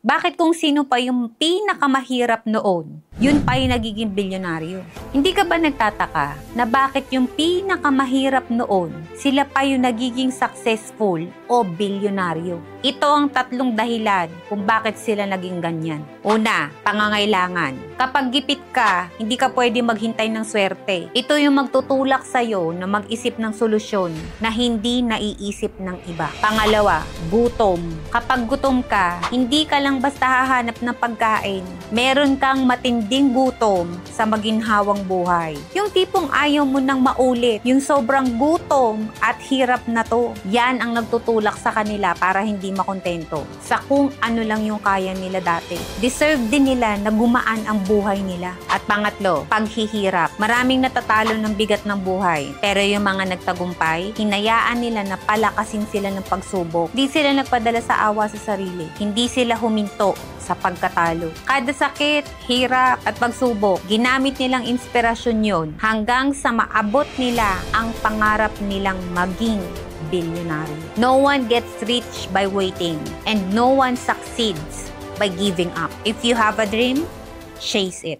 Bakit kung sino pa yung pinakamahirap noon, yun pa yung nagiging bilyonaryo? Hindi ka ba nagtataka na bakit yung pinakamahirap noon, sila pa yung nagiging successful o bilyonaryo? Ito ang tatlong dahilan kung bakit sila naging ganyan. Una, pangangailangan. Kapag gipit ka, hindi ka pwede maghintay ng swerte. Ito yung magtutulak sa'yo na mag-isip ng solusyon na hindi naiisip ng iba. Pangalawa, gutom. Kapag gutom ka, hindi ka lang basta hahanap ng pagkain. Meron kang matinding gutom sa maginhawang buhay. Yung tipong ayaw mo nang maulit, yung sobrang gutom at hirap na to. Yan ang nagtutulak sa kanila para hindi makontento sa kung ano lang yung kaya nila dati. Deserve din nila na gumaan ang buhay nila. At pangatlo, paghihirap. Maraming natatalo ng bigat ng buhay. Pero yung mga nagtagumpay, hinayaan nila na palakasin sila ng pagsubok. Hindi sila nagpadala sa awa sa sarili. Hindi sila huminto sa pagkatalo. Kada sakit, hirap at pagsubok, ginamit nilang inspirasyon yon hanggang sa maabot nila ang pangarap nilang maging billionaire. No one gets rich by waiting and no one succeeds by giving up. If you have a dream, chase it.